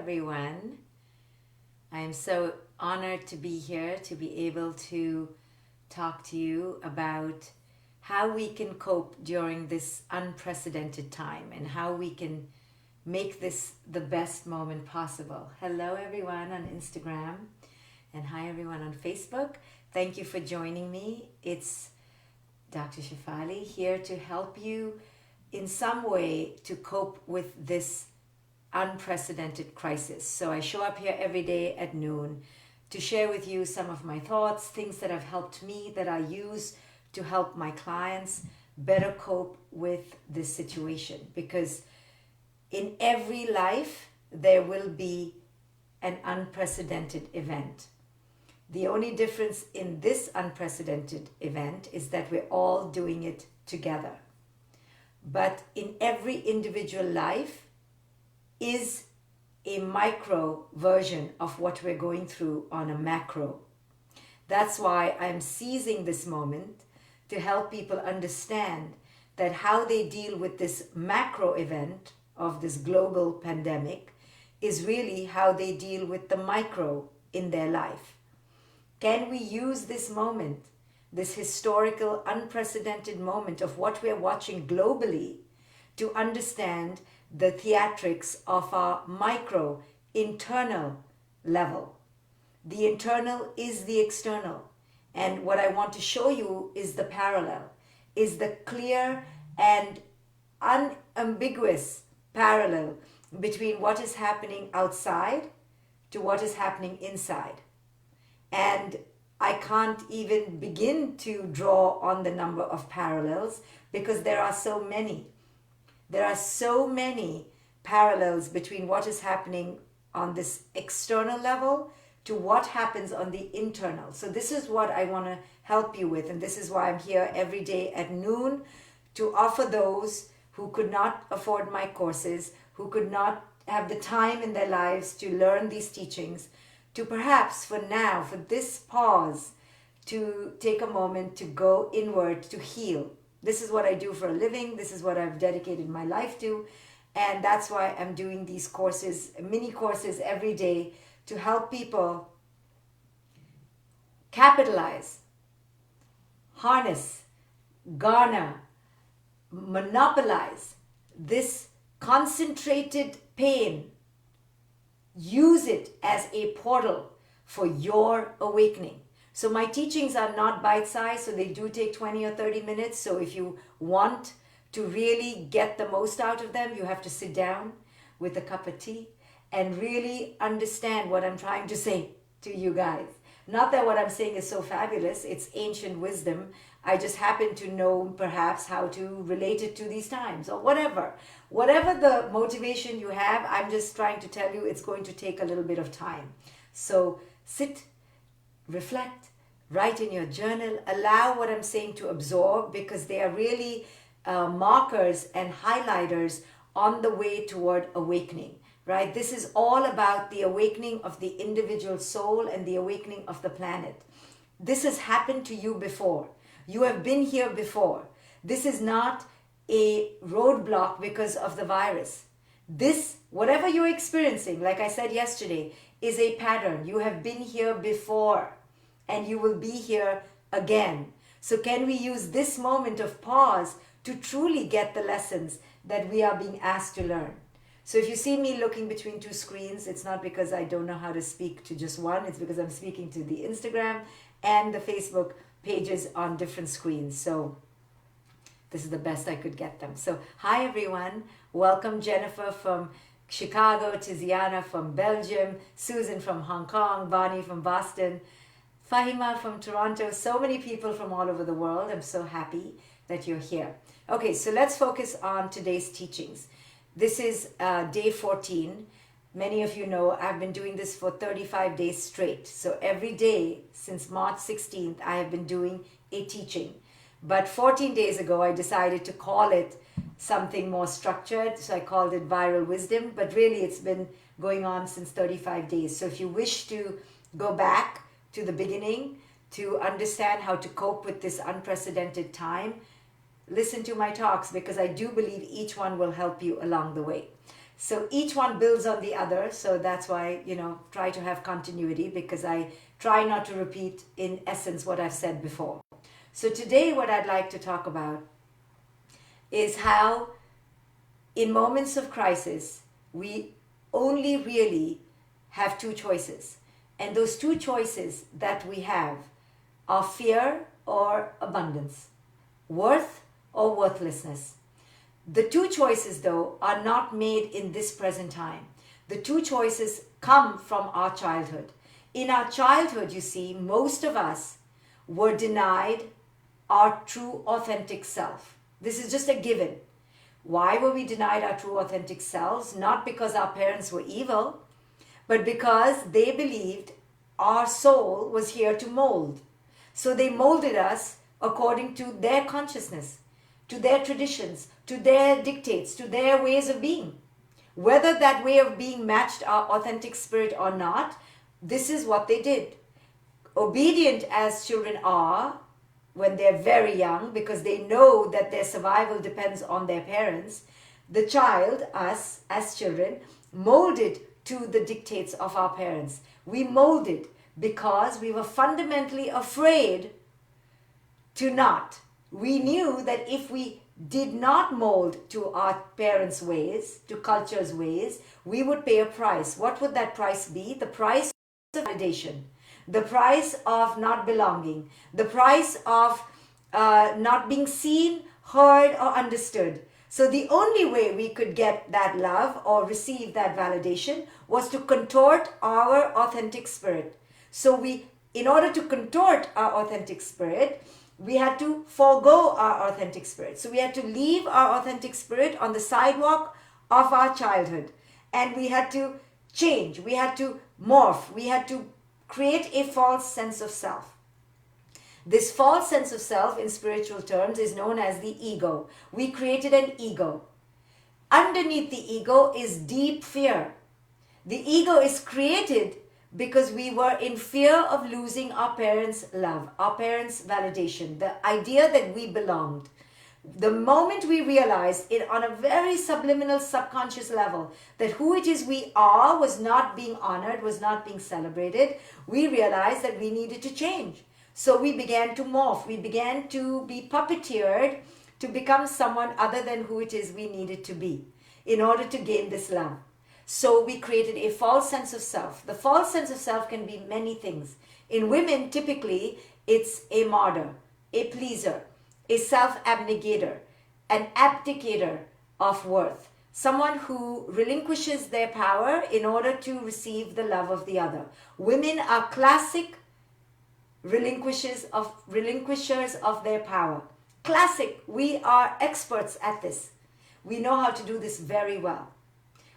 everyone. I am so honored to be here, to be able to talk to you about how we can cope during this unprecedented time and how we can make this the best moment possible. Hello, everyone on Instagram, and hi, everyone on Facebook. Thank you for joining me. It's Dr. Shefali here to help you in some way to cope with this unprecedented crisis. So I show up here every day at noon to share with you some of my thoughts, things that have helped me, that I use to help my clients better cope with this situation. Because in every life, there will be an unprecedented event. The only difference in this unprecedented event is that we're all doing it together. But in every individual life is a micro version of what we're going through on a macro. That's why I'm seizing this moment to help people understand that how they deal with this macro event of this global pandemic is really how they deal with the micro in their life. Can we use this moment, this historical, unprecedented moment of what we're watching globally, to understand the theatrics of our micro internal level? The internal is the external. And what I want to show you is the parallel, is the clear and unambiguous parallel between what is happening outside to what is happening inside. And I can't even begin to draw on the number of parallels because there are so many. There are so many parallels between what is happening on this external level to what happens on the internal. So this is what I want to help you with, and this is why I'm here every day at noon to offer those who could not afford my courses, who could not have the time in their lives to learn these teachings, to perhaps for now, for this pause, to take a moment to go inward, to heal. This is what I do for a living. This is what I've dedicated my life to. And that's why I'm doing these courses, mini courses every day to help people capitalize, harness, garner, monopolize this concentrated pain. Use it as a portal for your awakening. So my teachings are not bite-sized, so they do take 20 or 30 minutes. So if you want to really get the most out of them, you have to sit down with a cup of tea and really understand what I'm trying to say to you guys. Not that what I'm saying is so fabulous, it's ancient wisdom. I just happen to know perhaps how to relate it to these times or whatever. Whatever the motivation you have, I'm just trying to tell you it's going to take a little bit of time. So sit, reflect, write in your journal, allow what I'm saying to absorb, because they are really markers and highlighters on the way toward awakening, right? This is all about the awakening of the individual soul and the awakening of the planet. This has happened to you before. You have been here before. This is not a roadblock because of the virus. This, whatever you're experiencing, like I said yesterday, is a pattern. You have been here before and you will be here again. So can we use this moment of pause to truly get the lessons that we are being asked to learn? So if you see me looking between two screens, it's not because I don't know how to speak to just one. It's because I'm speaking to the Instagram and the Facebook pages on different screens. So this is the best I could get them. So hi everyone. Welcome Jennifer from Chicago, Tiziana from Belgium, Susan from Hong Kong, Bonnie from Boston, Fahima from Toronto. So many people from all over the world. I'm so happy that you're here. Okay, so let's focus on today's teachings. This is day 14. Many of you know I've been doing this for 35 days straight. So every day since March 16th, I have been doing a teaching. But 14 days ago, I decided to call it something more structured. So I called it Viral Wisdom, but really it's been going on since 35 days. So if you wish to go back to the beginning to understand how to cope with this unprecedented time, listen to my talks, because I do believe each one will help you along the way. So each one builds on the other. So that's why, try to have continuity, because I try not to repeat in essence what I've said before. So today what I'd like to talk about is how in moments of crisis, we only really have two choices. And those two choices that we have are fear or abundance, worth or worthlessness. The two choices, though, are not made in this present time. The two choices come from our childhood. In our childhood, you see, most of us were denied our true authentic self. This is just a given. Why were we denied our true authentic selves? Not because our parents were evil, but because they believed our soul was here to mold. So they molded us according to their consciousness, to their traditions, to their dictates, to their ways of being. Whether that way of being matched our authentic spirit or not, this is what they did. Obedient as children are when they're very young, because they know that their survival depends on their parents, the child, us as children, molded to the dictates of our parents. We molded because we were fundamentally afraid to not. We knew that if we did not mold to our parents' ways, to culture's ways, we would pay a price. What would that price be? The price of validation, the price of not belonging, the price of not being seen, heard, or understood. So the only way we could get that love or receive that validation was to contort our authentic spirit. So in order to contort our authentic spirit, we had to forego our authentic spirit. So we had to leave our authentic spirit on the sidewalk of our childhood. And we had to change. We had to morph. We had to create a false sense of self. This false sense of self in spiritual terms is known as the ego. We created an ego. Underneath the ego is deep fear. The ego is created because we were in fear of losing our parents' love, our parents' validation, the idea that we belonged. The moment we realized it on a very subliminal subconscious level that who it is we are was not being honored, was not being celebrated, we realized that we needed to change. So we began to morph. We began to be puppeteered to become someone other than who it is we needed to be in order to gain this love. So we created a false sense of self. The false sense of self can be many things. In women, typically, it's a martyr, a pleaser, a self-abnegator, an abdicator of worth, someone who relinquishes their power in order to receive the love of the other. Women are classic relinquishers of their power. Classic. We are experts at this. We know how to do this very well.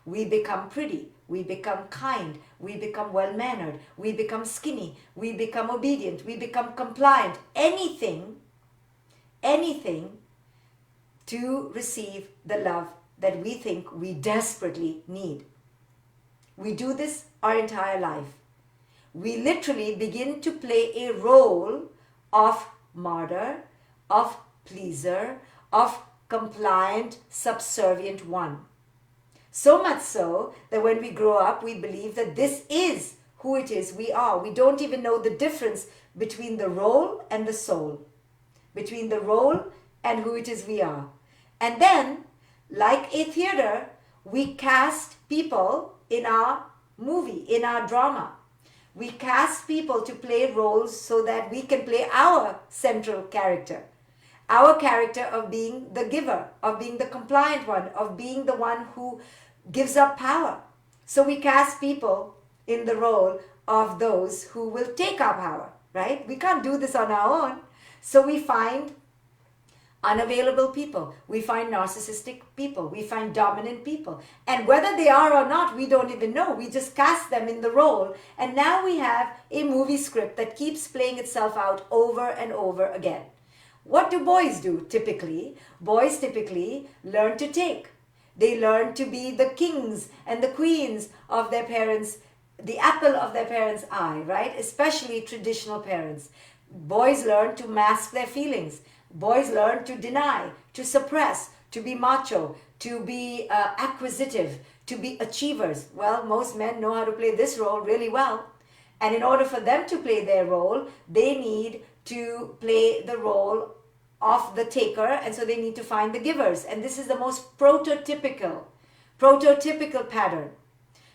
We become pretty, we become kind, we become well-mannered, we become skinny, we become obedient, we become compliant. Anything to receive the love that we think we desperately need. We do this our entire life. We literally begin to play a role of martyr, of pleaser, of compliant, subservient one. So much so that when we grow up, we believe that this is who it is we are. We don't even know the difference between the role and the soul, between the role and who it is we are. And then, like a theater, we cast people in our movie, in our drama. We cast people to play roles so that we can play our central character. Our character of being the giver, of being the compliant one, of being the one who gives up power. So we cast people in the role of those who will take our power, right? We can't do this on our own. So we find unavailable people. We find narcissistic people. We find dominant people. And whether they are or not, we don't even know. We just cast them in the role. And now we have a movie script that keeps playing itself out over and over again. What do boys do typically? Boys typically learn to take. They learn to be the kings and the queens of their parents, the apple of their parents' eye, right? Especially traditional parents. Boys learn to mask their feelings. Boys learn to deny, to suppress, to be macho, to be acquisitive, to be achievers. Well, most men know how to play this role really well. And in order for them to play their role, they need to play the role of the taker, and so they need to find the givers. And this is the most prototypical pattern.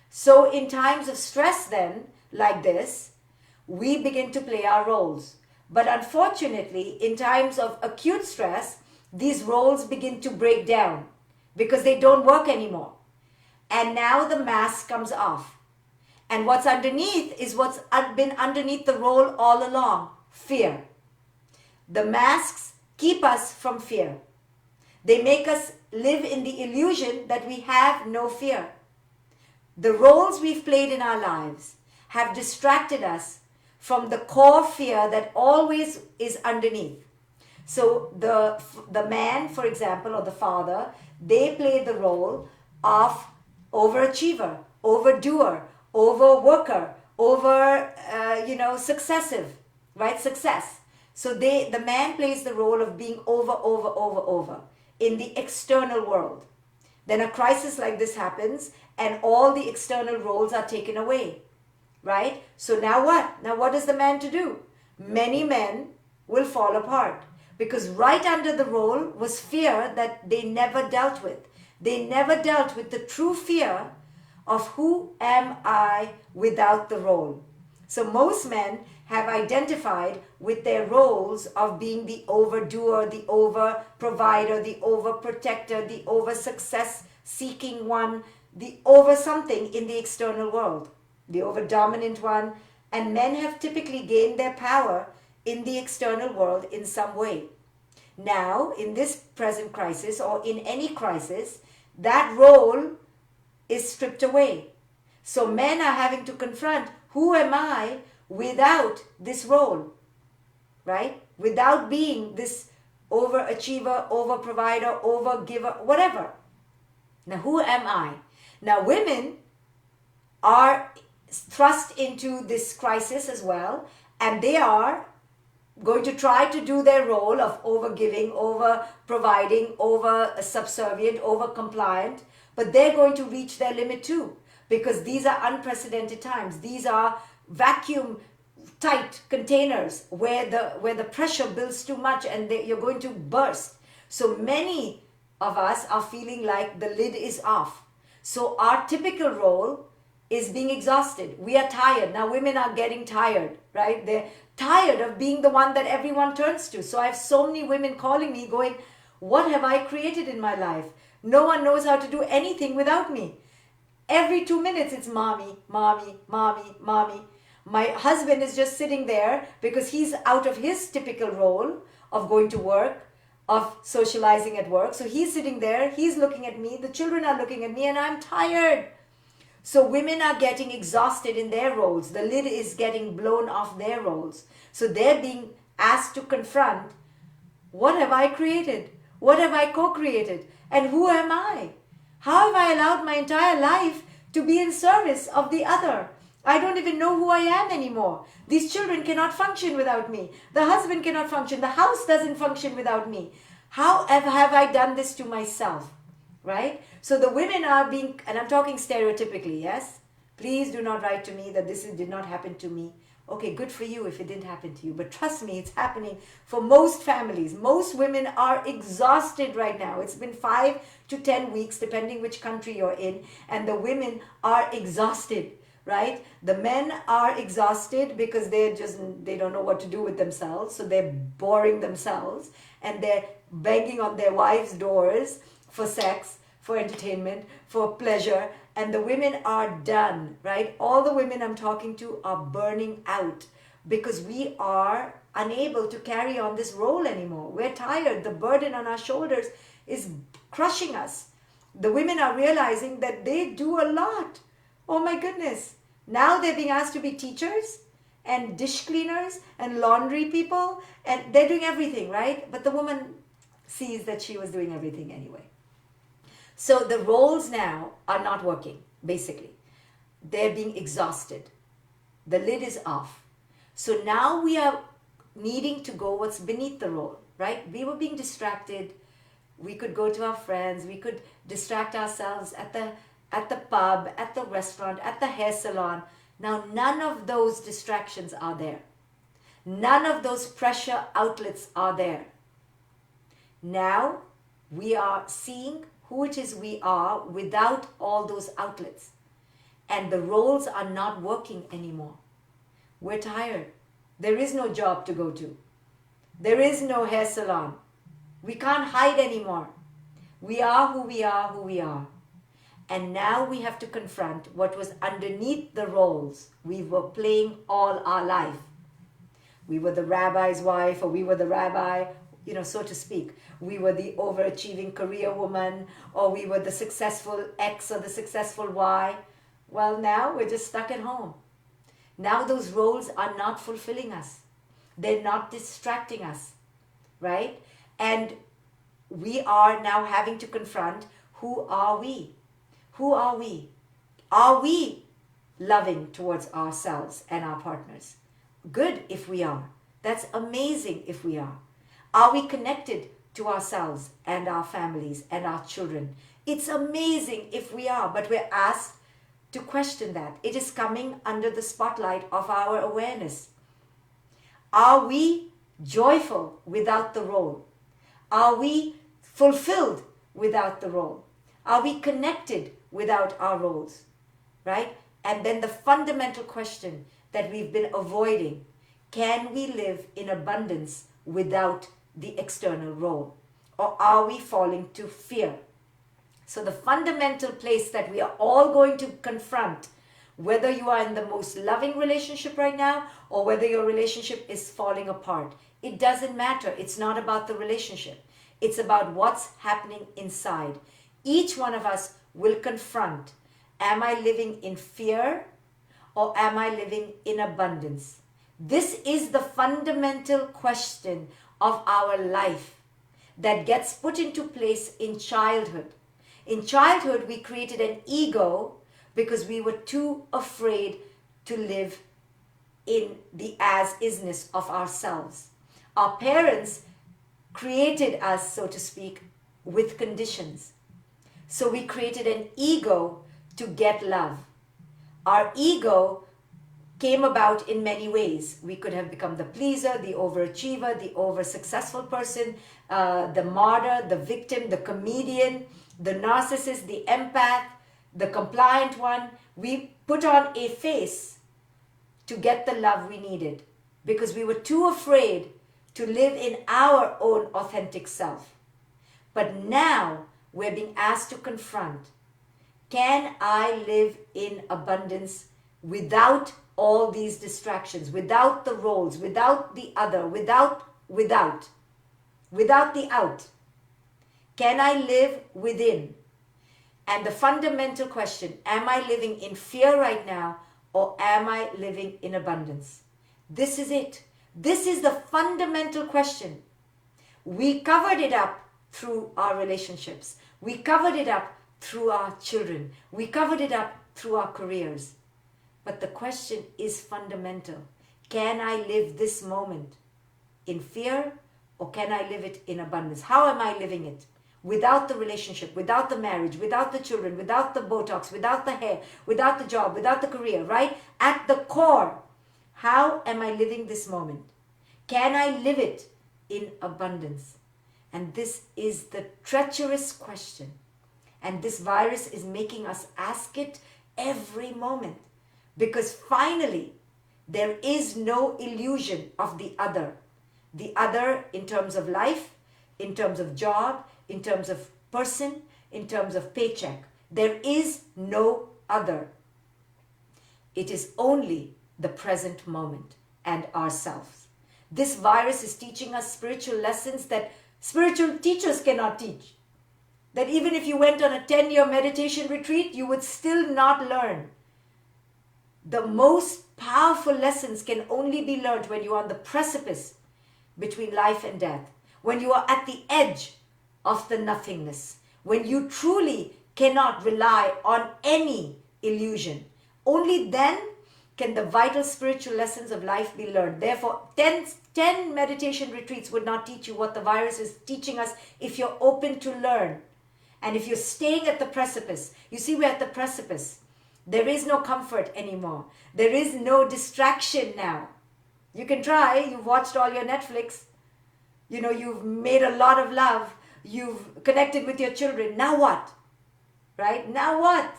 So in times of stress then, like this, we begin to play our roles. But unfortunately, in times of acute stress, these roles begin to break down because they don't work anymore. And now the mask comes off. And what's underneath is what's been underneath the role all along: fear. The masks keep us from fear. They make us live in the illusion that we have no fear. The roles we've played in our lives have distracted us from the core fear that always is underneath. So the man, for example, or the father, they play the role of overachiever, overdoer, overworker, successive, right? Success. So the man plays the role of being over in the external world. Then a crisis like this happens and all the external roles are taken away, right? So now what? Now what is the man to do? Many men will fall apart because right under the role was fear that they never dealt with. They never dealt with the true fear of who am I without the role. So most men have identified with their roles of being the overdoer, the over provider, the over protector, the over success seeking one, the over something in the external world, the over dominant one. And men have typically gained their power in the external world in some way. Now, in this present crisis or in any crisis, that role is stripped away. So men are having to confront, who am I without this role, right? Without being this overachiever, over provider, over giver, whatever. Now, who am I? Now, women are thrust into this crisis as well, and they are going to try to do their role of over giving, over providing, over subservient, over compliant, but they're going to reach their limit too, because these are unprecedented times. These are vacuum tight containers where the pressure builds too much and you're going to burst. So many of us are feeling like the lid is off. So our typical role is being exhausted. We are tired. Now women are getting tired, right? They're tired of being the one that everyone turns to. So I have so many women calling me going, what have I created in my life? No one knows how to do anything without me. Every 2 minutes it's mommy, mommy, mommy, mommy. My husband is just sitting there because he's out of his typical role of going to work, of socializing at work. So he's sitting there, he's looking at me, the children are looking at me, and I'm tired. So women are getting exhausted in their roles. The lid is getting blown off their roles. So they're being asked to confront, what have I created? What have I co-created? And who am I? How have I allowed my entire life to be in service of the other? I don't even know who I am anymore. These children cannot function without me. The husband cannot function. The house doesn't function without me. How have I done this to myself? Right? So the women are being, and I'm talking stereotypically, yes? Please do not write to me that this did not happen to me. Okay, good for you if it didn't happen to you. But trust me, it's happening for most families. Most women are exhausted right now. It's been 5 to 10 weeks, depending which country you're in. And the women are exhausted, right? The men are exhausted because they don't know what to do with themselves. So they're boring themselves. And they're banging on their wives' doors for sex, for entertainment, for pleasure. And the women are done, right? All the women I'm talking to are burning out because we are unable to carry on this role anymore. We're tired. The burden on our shoulders is crushing us. The women are realizing that they do a lot. Oh my goodness. Now they're being asked to be teachers and dish cleaners and laundry people, and they're doing everything, right? But the woman sees that she was doing everything anyway. So the roles now are not working, basically. They're being exhausted. The lid is off. So now we are needing to go what's beneath the role, right? We were being distracted We could go to our friends. We could distract ourselves at the pub, at the restaurant, at the hair salon. Now, none of those distractions are there. None of those pressure outlets are there. Now, we are seeing who it is we are without all those outlets. And the roles are not working anymore. We're tired. There is no job to go to. There is no hair salon. We can't hide anymore. We are who we are, who we are. And now we have to confront what was underneath the roles we were playing all our life. We were the rabbi's wife, or we were the rabbi, so to speak. We were the overachieving career woman, or we were the successful X or the successful Y. Well, now we're just stuck at home. Now those roles are not fulfilling us. They're not distracting us, right? And we are now having to confront, who are we? Who are we? Are we loving towards ourselves and our partners? Good if we are. That's amazing if we are. Are we connected to ourselves and our families and our children? It's amazing if we are, but we're asked to question that. It is coming under the spotlight of our awareness. Are we joyful without the role? Are we fulfilled without the role? Are we connected without our roles? Right? And then the fundamental question that we've been avoiding, can we live in abundance without the external role? Or are we falling to fear? So the fundamental place that we are all going to confront, whether you are in the most loving relationship right now or whether your relationship is falling apart, it doesn't matter. It's not about the relationship. It's about what's happening inside. Each one of us will confront, am I living in fear or am I living in abundance? This is the fundamental question of our life that gets put into place in childhood. In childhood, we created an ego because we were too afraid to live in the as-isness of ourselves. Our parents created us, so to speak, with conditions. So we created an ego to get love. Our ego came about in many ways. We could have become the pleaser, the overachiever, the over-successful person, the martyr, the victim, the comedian, the narcissist, the empath, the compliant one. We put on a face to get the love we needed because we were too afraid to live in our own authentic self. But now we're being asked to confront, can I live in abundance without all these distractions, without the roles, without the other, without the out? Can I live within? And the fundamental question, am I living in fear right now or am I living in abundance? This is it. This is the fundamental question. We covered it up through our relationships. We covered it up through our children. We covered it up through our careers. But the question is fundamental. Can I live this moment in fear or can I live it in abundance? How am I living it? Without the relationship, without the marriage, without the children, without the Botox, without the hair, without the job, without the career, right? At the core, how am I living this moment? Can I live it in abundance? And this is the treacherous question. And this virus is making us ask it every moment. Because finally, there is no illusion of the other. The other in terms of life, in terms of job, in terms of person, in terms of paycheck. There is no other. It is only the present moment and ourselves. This virus is teaching us spiritual lessons that spiritual teachers cannot teach. That even if you went on a 10-year meditation retreat, you would still not learn. The most powerful lessons can only be learned when you are on the precipice between life and death. When you are at the edge of the nothingness. When you truly cannot rely on any illusion. Only then can the vital spiritual lessons of life be learned. Therefore, 10 meditation retreats would not teach you what the virus is teaching us if you're open to learn. And if you're staying at the precipice, you see, we're at the precipice. There is no comfort anymore. There is no distraction now. You can try. You've watched all your Netflix. You know, you've made a lot of love. You've connected with your children. Now what? Right? Now what?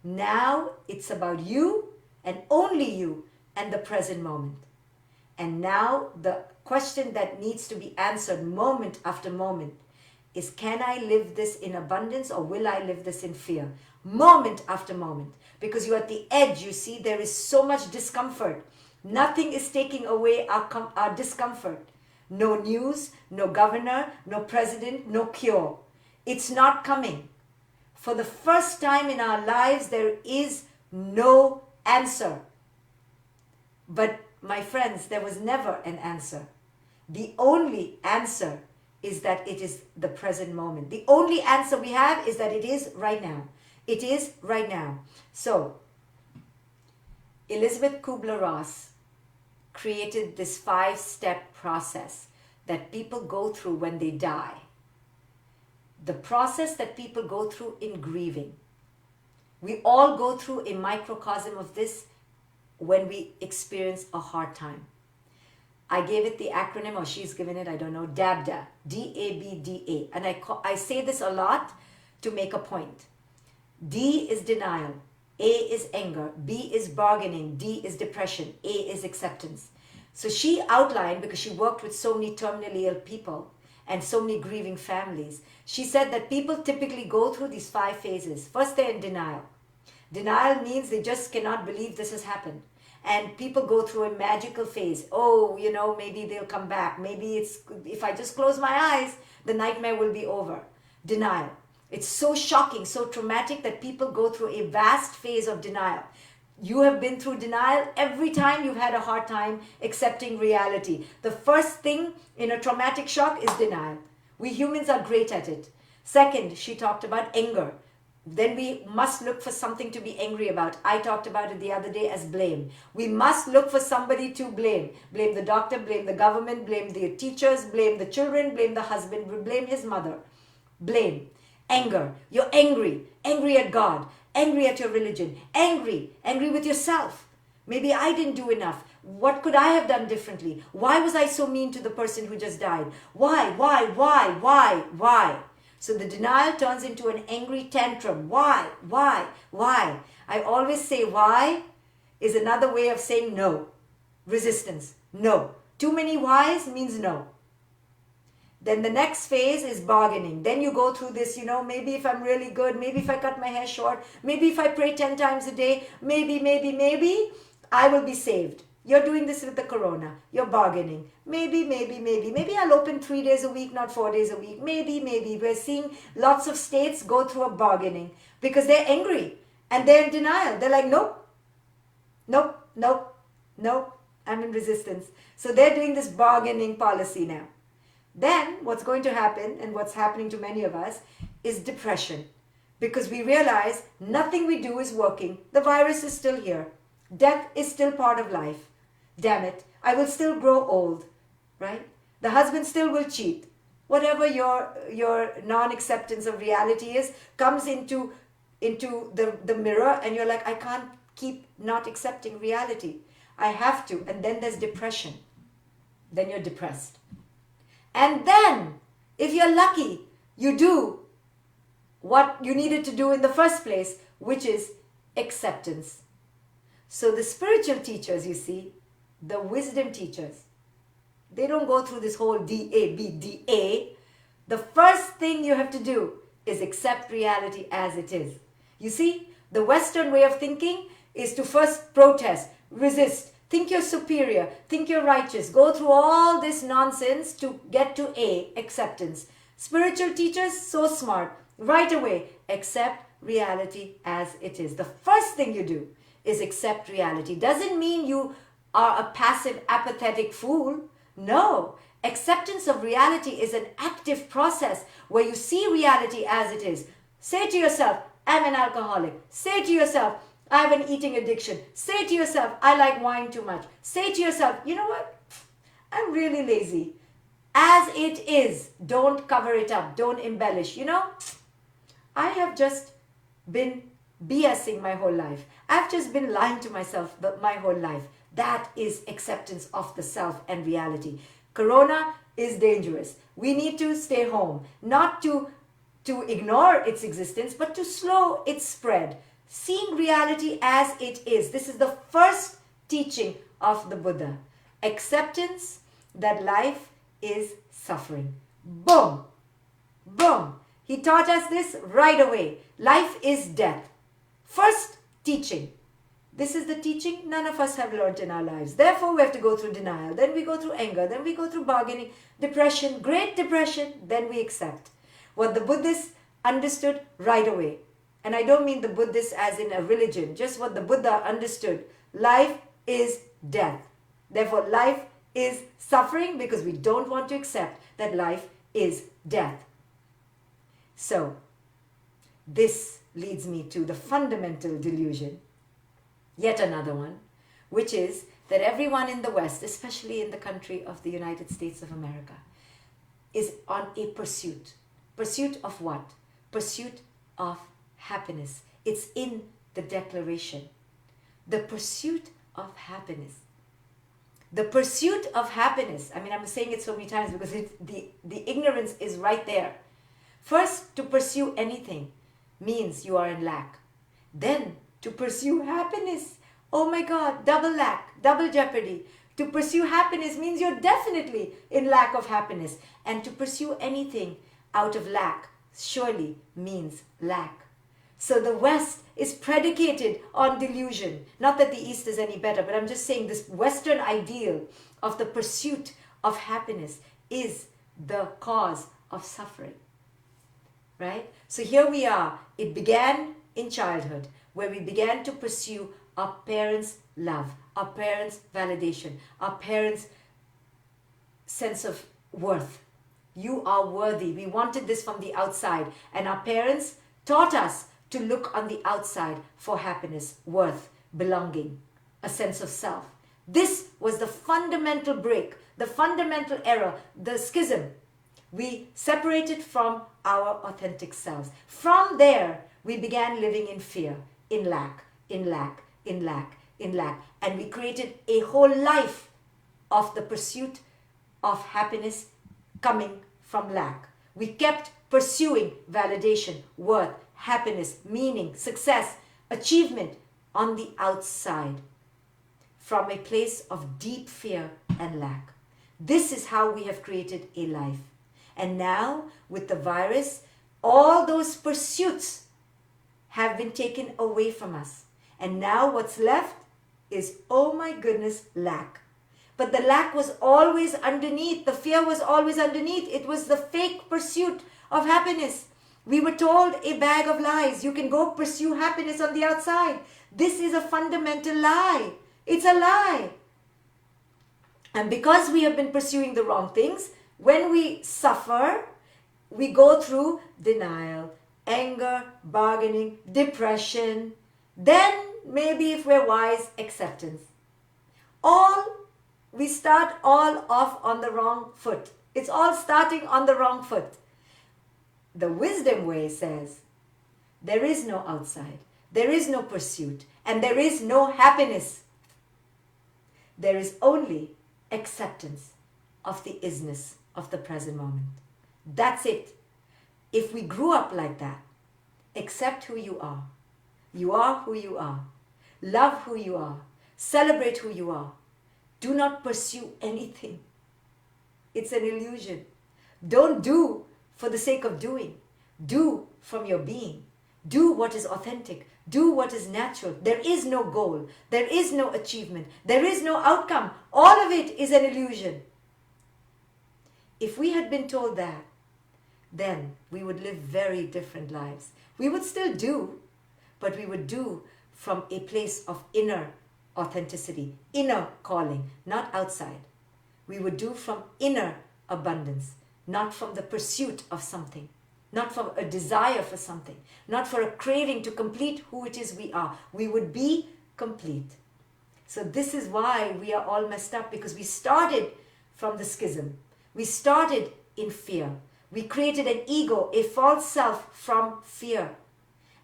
Now it's about you and only you and the present moment. And now the question that needs to be answered moment after moment is, can I live this in abundance or will I live this in fear? Moment after moment. Because you're at the edge, you see, there is so much discomfort. Nothing is taking away our discomfort. No news, no governor, no president, no cure. It's not coming. For the first time in our lives, there is no answer. But my friends, there was never an answer. The only answer is that it is the present moment. The only answer we have is that it is right now. It is right now. So, Elizabeth Kubler-Ross created this 5-step process that people go through when they die. The process that people go through in grieving. We all go through a microcosm of this when we experience a hard time. I gave it the acronym, or she's given it, I don't know, DABDA, D-A-B-D-A. And I say this a lot to make a point. D is denial, A is anger, B is bargaining, D is depression, A is acceptance. So she outlined, because she worked with so many terminally ill people and so many grieving families, she said that people typically go through these 5 phases. First, they're in denial. Denial means they just cannot believe this has happened. And people go through a magical phase. Oh, you know, maybe they'll come back. Maybe it's, if I just close my eyes, the nightmare will be over. Denial. It's so shocking, so traumatic that people go through a vast phase of denial. You have been through denial every time you've had a hard time accepting reality. The first thing in a traumatic shock is denial. We humans are great at it. Second, she talked about anger. Then we must look for something to be angry about. I talked about it the other day as blame. We must look for somebody to blame. Blame the doctor, blame the government, blame the teachers, blame the children, blame the husband, blame his mother. Blame. Anger. You're angry. Angry at God. Angry at your religion. Angry. Angry with yourself. Maybe I didn't do enough. What could I have done differently? Why was I so mean to the person who just died? Why? So the denial turns into an angry tantrum. Why? I always say why is another way of saying no. Resistance. No. Too many whys means no. Then the next phase is bargaining. Then you go through this, maybe if I'm really good, maybe if I cut my hair short, maybe if I pray 10 times a day, maybe, I will be saved. You're doing this with the corona. You're bargaining. Maybe I'll open 3 days a week, not 4 days a week. Maybe. We're seeing lots of states go through a bargaining because they're angry and they're in denial. They're like, nope, I'm in resistance. So they're doing this bargaining policy now. Then what's going to happen, and what's happening to many of us, is depression. Because we realize nothing we do is working. The virus is still here. Death is still part of life. Damn it, I will still grow old, right? The husband still will cheat. Whatever your non-acceptance of reality is, comes into the mirror, and you're like, I can't keep not accepting reality. I have to. And then there's depression. Then you're depressed. And then, if you're lucky, you do what you needed to do in the first place, which is acceptance. So the spiritual teachers, you see, the wisdom teachers, they don't go through this whole D-A-B-D-A. The first thing you have to do is accept reality as it is. You see, the Western way of thinking is to first protest, resist, think you're superior, think you're righteous, go through all this nonsense to get to A, acceptance. Spiritual teachers, so smart, right away, accept reality as it is. The first thing you do is accept reality. Doesn't mean you are a passive, apathetic fool. No. Acceptance of reality is an active process where you see reality as it is. Say to yourself, I'm an alcoholic. Say to yourself, I have an eating addiction. Say to yourself, I like wine too much. Say to yourself, you know what? I'm really lazy. As it is, don't cover it up. Don't embellish. You know, I have just been BSing my whole life. I've just been lying to myself my whole life. That is acceptance of the self and reality. Corona is dangerous. We need to stay home, not to ignore its existence, but to slow its spread. Seeing reality as it is. This is the first teaching of the Buddha. Acceptance that life is suffering. Boom! Boom! He taught us this right away. Life is death. First teaching. This is the teaching none of us have learned in our lives. Therefore, we have to go through denial. Then we go through anger. Then we go through bargaining, depression, great depression. Then we accept. What the Buddhists understood right away. And I don't mean the Buddhists as in a religion. Just what the Buddha understood. Life is death. Therefore, life is suffering because we don't want to accept that life is death. So, this leads me to the fundamental delusion, yet another one, which is that everyone in the West, especially in the country of the United States of America, is on a pursuit. Pursuit of what? Pursuit of happiness. It's in the declaration. The pursuit of happiness. The pursuit of happiness. I mean, I'm saying it so many times because the ignorance is right there. First, to pursue anything means you are in lack. Then, to pursue happiness. Oh my God, double lack, double jeopardy. To pursue happiness means you're definitely in lack of happiness. And to pursue anything out of lack surely means lack. So the West is predicated on delusion. Not that the East is any better, but I'm just saying this Western ideal of the pursuit of happiness is the cause of suffering. Right? So here we are. It began in childhood, where we began to pursue our parents' love, our parents' validation, our parents' sense of worth. You are worthy. We wanted this from the outside, and our parents taught us to look on the outside for happiness, worth, belonging, a sense of self. This was the fundamental break, the fundamental error, the schism. We separated from our authentic selves. From there, we began living in fear, in lack, in lack, in lack, in lack. And we created a whole life of the pursuit of happiness coming from lack. We kept pursuing validation, worth, happiness, meaning, success, achievement on the outside from a place of deep fear and lack. This is how we have created a life. And now, with the virus, all those pursuits have been taken away from us. And now what's left is, oh my goodness, lack. But the lack was always underneath. The fear was always underneath. It was the fake pursuit of happiness. We were told a bag of lies. You can go pursue happiness on the outside. This is a fundamental lie. It's a lie. And because we have been pursuing the wrong things, when we suffer, we go through denial, anger, bargaining, depression. Then, maybe if we're wise, acceptance. We start all off on the wrong foot. It's all starting on the wrong foot. The wisdom way says, there is no outside, there is no pursuit, and there is no happiness. There is only acceptance of the isness of the present moment. That's it. If we grew up like that, accept who you are who you are, love who you are, celebrate who you are. Do not pursue anything. It's an illusion. Don't do for the sake of doing. Do from your being. Do what is authentic. Do what is natural. There is no goal. There is no achievement. There is no outcome. All of it is an illusion. If we had been told that, then we would live very different lives. We would still do, but we would do from a place of inner authenticity, inner calling, not outside. We would do from inner abundance, not from the pursuit of something. not for a desire for something, not for a craving to complete who it is we are. We would be complete. So this is why we are all messed up, because we started from the schism. We started in fear. We created an ego, a false self from fear.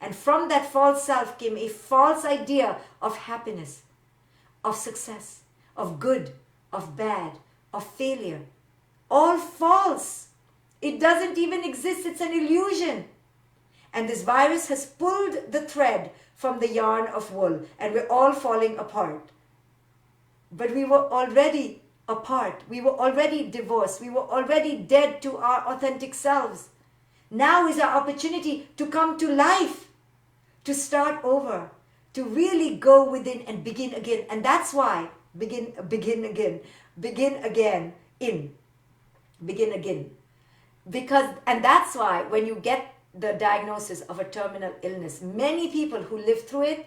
And from that false self came a false idea of happiness, of success, of good, of bad, of failure. All false. It doesn't even exist. It's an illusion. And this virus has pulled the thread from the yarn of wool, and we're all falling apart. But we were already apart. We were already divorced. We were already dead to our authentic selves. Now is our opportunity to come to life, to start over, to really go within and begin again. And that's why begin again. Because, and that's why when you get the diagnosis of a terminal illness, many people who live through it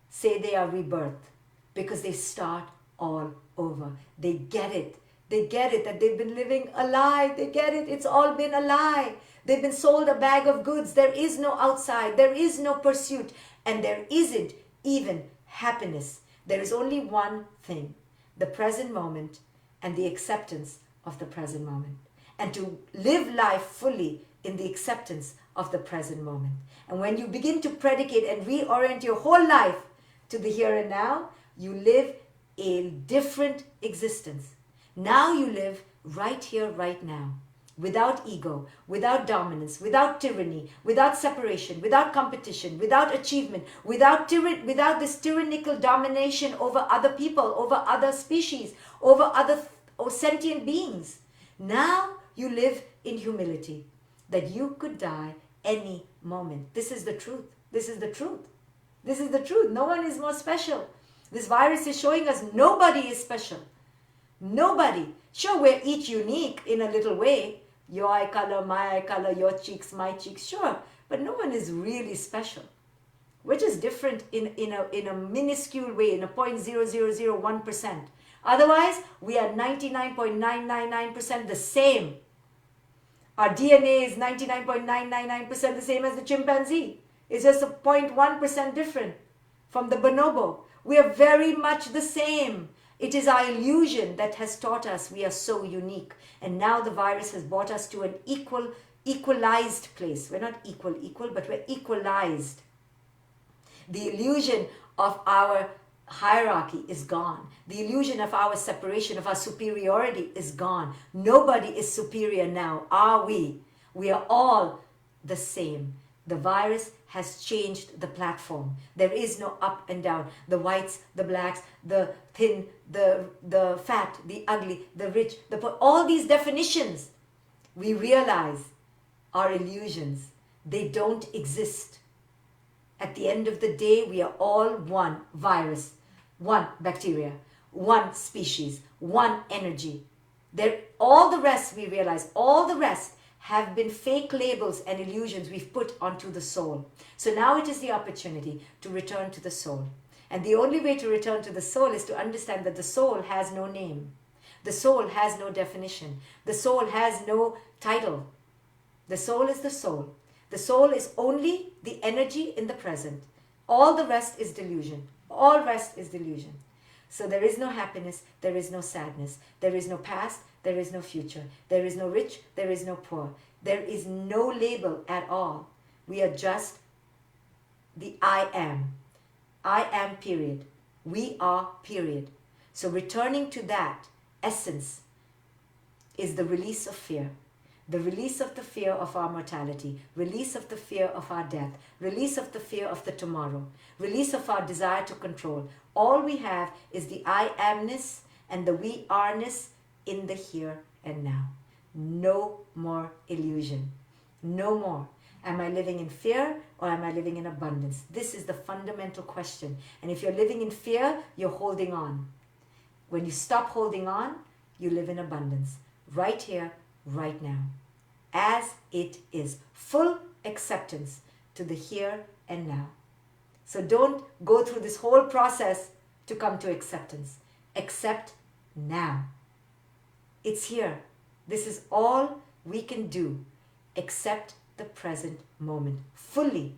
say they are rebirth, because they start all over. They get it. They get it that they've been living a lie. They get it. It's all been a lie. They've been sold a bag of goods. There is no outside. There is no pursuit. And there isn't even happiness. There is only one thing: the present moment and the acceptance of the present moment. And to live life fully in the acceptance of the present moment. And when you begin to predicate and reorient your whole life to the here and now, you live a different existence. Now you live right here, right now, without ego, without dominance, without tyranny, without separation, without competition, without achievement, without this tyrannical domination over other people, over other species, over other sentient beings. Now you live in humility, that you could die any moment. This is the truth. This is the truth. This is the truth. No one is more special. This virus is showing us nobody is special. Nobody. Sure, we're each unique in a little way. Your eye color, my eye color, your cheeks, my cheeks, sure. But no one is really special. We're just different in a minuscule way, in a 0.0001%. Otherwise, we are 99.999% the same. Our DNA is 99.999% the same as the chimpanzee. It's just a 0.1% different from the bonobo. We are very much the same. It is our illusion that has taught us we are so unique. And now the virus has brought us to an equalized place. We're not equal, but we're equalized. The illusion of our hierarchy is gone. The illusion of our separation, of our superiority is gone. Nobody is superior now, are we? We are all the same. The virus has changed the platform. There is no up and down. The whites, the blacks, the thin, the fat, the ugly, the rich, the poor. All these definitions, we realize, are illusions. They don't exist. At the end of the day, we are all one virus, one bacteria, one species, one energy. All the rest, we realize, all the rest have been fake labels and illusions we've put onto the soul. So now it is the opportunity to return to the soul. And the only way to return to the soul is to understand that the soul has no name. The soul has no definition. The soul has no title. The soul is the soul. The soul is only the energy in the present. All the rest is delusion. All rest is delusion. So there is no happiness, there is no sadness, there is no past, there is no future, there is no rich, there is no poor. There is no label at all. We are just the I am. I am, period. We are, period. So returning to that essence is the release of fear. The release of the fear of our mortality, release of the fear of our death, release of the fear of the tomorrow, release of our desire to control. All we have is the I amness and the we are-ness in the here and now. No more illusion. No more. Am I living in fear or am I living in abundance? This is the fundamental question. And if you're living in fear, you're holding on. When you stop holding on, you live in abundance. Right here, right now. As it is. Full acceptance to the here and now. So don't go through this whole process to come to acceptance. Accept now. It's here. This is all we can do. Accept the present moment fully,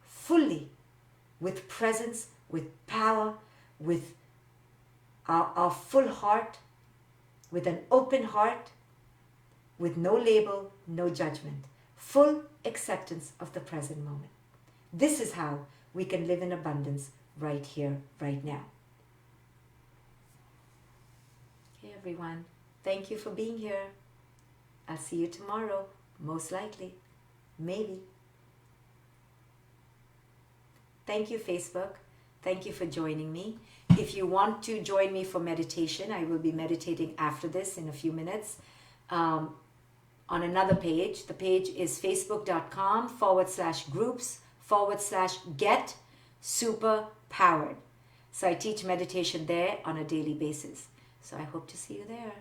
fully, with presence, with power, with our full heart, with an open heart, with no label, no judgment, full acceptance of the present moment. This is how we can live in abundance right here, right now. Okay, everyone. Thank you for being here. I'll see you tomorrow, most likely. Maybe. Thank you, Facebook. Thank you for joining me. If you want to join me for meditation, I will be meditating after this in a few minutes on another page. The page is facebook.com/groups/get super powered. So I teach meditation there on a daily basis. So I hope to see you there.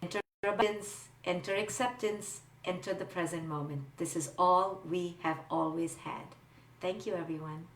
Enter abundance, enter acceptance, enter the present moment. This is all we have always had. Thank you, everyone.